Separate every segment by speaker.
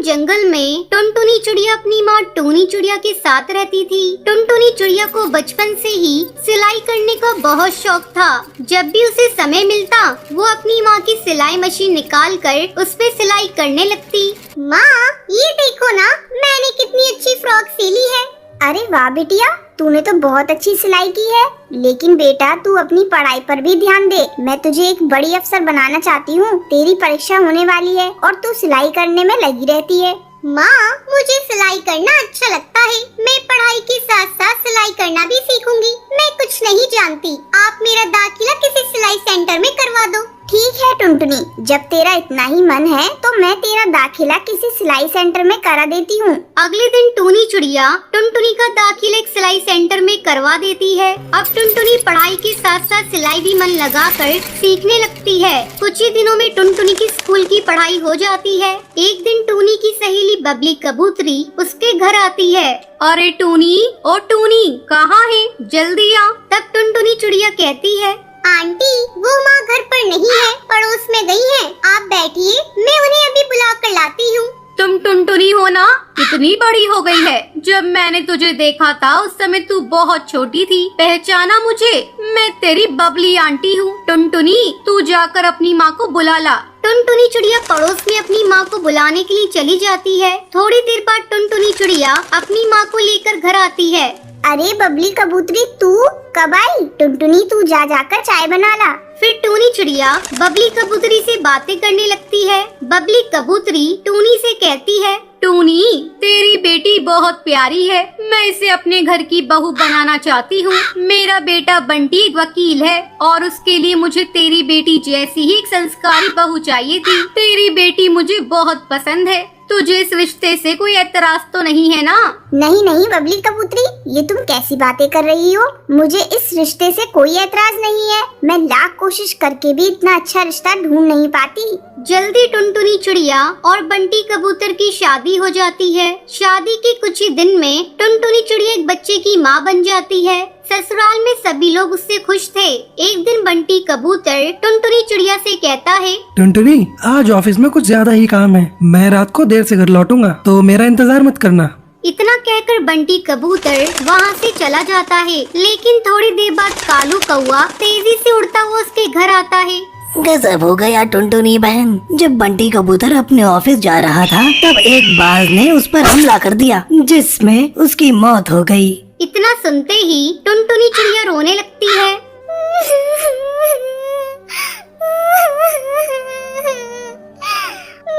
Speaker 1: दिन जंगल में टुनटुनी चिड़िया अपनी माँ टूनी चिड़िया के साथ रहती थी। टुनटुनी चिड़िया को बचपन से ही सिलाई करने का बहुत शौक था। जब भी उसे समय मिलता वो अपनी माँ की सिलाई मशीन निकाल कर उस पे सिलाई करने लगती।
Speaker 2: माँ ये देखो ना, मैंने कितनी अच्छी फ्रॉक सिली है। अरे वाह बिटिया, तूने तो बहुत अच्छी सिलाई की है। लेकिन बेटा तू अपनी पढ़ाई पर भी ध्यान दे। मैं तुझे एक बड़ी अफसर बनाना चाहती हूँ। तेरी परीक्षा होने वाली है और तू सिलाई करने में लगी रहती है। माँ मुझे सिलाई करना अच्छा लगता है। मैं पढ़ाई के साथ साथ सिलाई करना भी सीखूंगी। मैं कुछ नहीं जानती, आप मेरा दाखिला किसी सिलाई सेंटर में करवा दो। ठीक है टुनटुनी, जब तेरा इतना ही मन है तो मैं तेरा दाखिला किसी सिलाई सेंटर में करा देती हूँ।
Speaker 1: अगले दिन टूनी चिड़िया टुनटुनी का दाखिला एक सिलाई सेंटर में करवा देती है। अब टुनटुनी पढ़ाई के साथ साथ सिलाई भी मन लगाकर सीखने लगती है। कुछ ही दिनों में टुनटुनी की स्कूल की पढ़ाई हो जाती है। एक दिन टूनी की सहेली बबली कबूतरी उसके घर आती है। अरे टूनी, ओ टूनी कहाँ है, जल्दी आ। तब टुनटुनी चिड़िया कहती है,
Speaker 2: आंटी वो माँ घर पर नहीं है, पड़ोस में गई है। आप बैठिए, मैं उन्हें अभी बुला कर लाती हूँ।
Speaker 1: तुम टुनटुनी हो ना? कितनी बड़ी हो गई है। जब मैंने तुझे देखा था उस समय तू बहुत छोटी थी। पहचाना मुझे? मैं तेरी बबली आंटी हूँ। टुनटुनी तू जाकर अपनी माँ को बुला ला। टुनटुनी चिड़िया पड़ोस में अपनी माँ को बुलाने के लिए चली जाती है। थोड़ी देर बाद टुनटुनी चिड़िया अपनी माँ को लेकर घर आती है।
Speaker 2: अरे बबली कबूतरी तू कब आई? टुनटुनी तू जाकर चाय बना ला।
Speaker 1: फिर टूनी चिड़िया बबली कबूतरी से बातें करने लगती है। बबली कबूतरी टूनी से कहती है, टूनी तेरी बेटी बहुत प्यारी है। मैं इसे अपने घर की बहू बनाना चाहती हूँ। मेरा बेटा बंटी एक वकील है और उसके लिए मुझे तेरी बेटी जैसी ही एक संस्कारी बहू चाहिए थी। तेरी बेटी मुझे बहुत पसंद है। तुझे इस रिश्ते से कोई एतराज तो नहीं है ना?
Speaker 2: नहीं नहीं बबली कबूतरी, ये तुम कैसी बातें कर रही हो? मुझे इस रिश्ते से कोई एतराज नहीं है। मैं लाख कोशिश करके भी इतना अच्छा रिश्ता ढूंढ नहीं पाती।
Speaker 1: जल्दी टुनटुनी चिड़िया और बंटी कबूतर की शादी हो जाती है। शादी के कुछ ही दिन में टुनटुनी चिड़िया एक बच्चे की माँ बन जाती है। ससुराल में सभी लोग उससे खुश थे। एक दिन बंटी कबूतर टुनटुनी चिड़िया से कहता है,
Speaker 3: टुनटुनी आज ऑफिस में कुछ ज्यादा ही काम है। मैं रात को देर से घर लौटूंगा तो मेरा इंतजार मत करना।
Speaker 1: इतना कहकर बंटी कबूतर वहाँ से चला जाता है। लेकिन थोड़ी देर बाद कालू कौआ तेजी से उड़ता हुआ उसके घर आता है।
Speaker 4: गजब हो गया टुनटुनी बहन। जब बंटी कबूतर अपने ऑफिस जा रहा था तब एक बाज ने उस पर हमला कर दिया जिसमें उसकी मौत हो गई।
Speaker 1: इतना सुनते ही टुनटुनी चिड़िया रोने लगती है।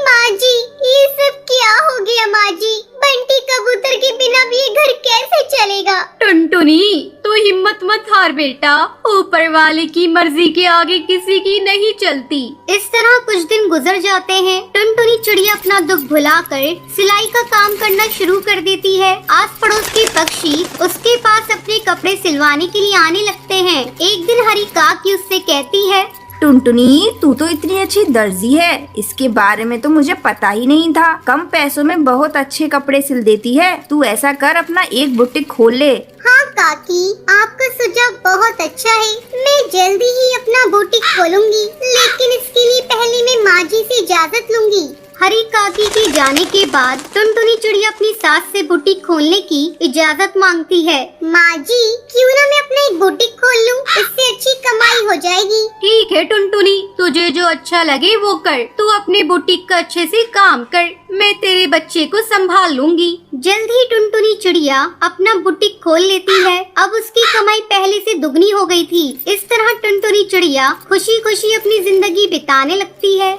Speaker 2: माँ जी ये सब क्या हो गया? माँ जी बंटी कबूतर के बिना भी ये घर कैसे चलेगा?
Speaker 1: टुनटुनी तो हिम्मत मत हार बेटा, ऊपर वाले की मर्जी के आगे किसी की नहीं चलती। इस तरह कुछ दिन गुजर जाते हैं। टुनटुनी चिड़िया अपना दुख भुलाकर सिलाई का काम करना शुरू कर देती है। आस पड़ोस के पक्षी उसके पास अपने कपड़े सिलवाने के लिए आने लगते हैं। एक दिन हरी काकी उससे कहती है,
Speaker 5: टुनटुनी तू तो इतनी अच्छी दर्जी है, इसके बारे में तो मुझे पता ही नहीं था। कम पैसों में बहुत अच्छे कपड़े सिल देती है। तू ऐसा कर, अपना एक बुटीक खोल ले।
Speaker 2: हाँ काकी, आपका सुझाव बहुत अच्छा है। मैं जल्दी ही अपना बुटीक खोलूंगी, लेकिन इसके लिए पहले मैं माँ जी से इजाजत लूंगी।
Speaker 1: हरी काकी के जाने के बाद टुनटुनी चिड़िया अपनी सास से बुटीक खोलने की इजाजत मांगती है।
Speaker 2: माँ जी क्यों ना मैं अपना एक बुटीक खोल लूं, इससे अच्छी कमाई हो जाएगी।
Speaker 1: ठीक है टुनटुनी, तुझे जो अच्छा लगे वो कर। तू अपने बुटीक का अच्छे से काम कर, मैं तेरे बच्चे को संभाल लूंगी। जल्द ही टुनटुनी चिड़िया अपना बुटीक खोल लेती है। अब उसकी कमाई पहले से दुगनी हो गई थी। इस तरह टुनटुनी चिड़िया खुशी खुशी अपनी जिंदगी बिताने लगती है।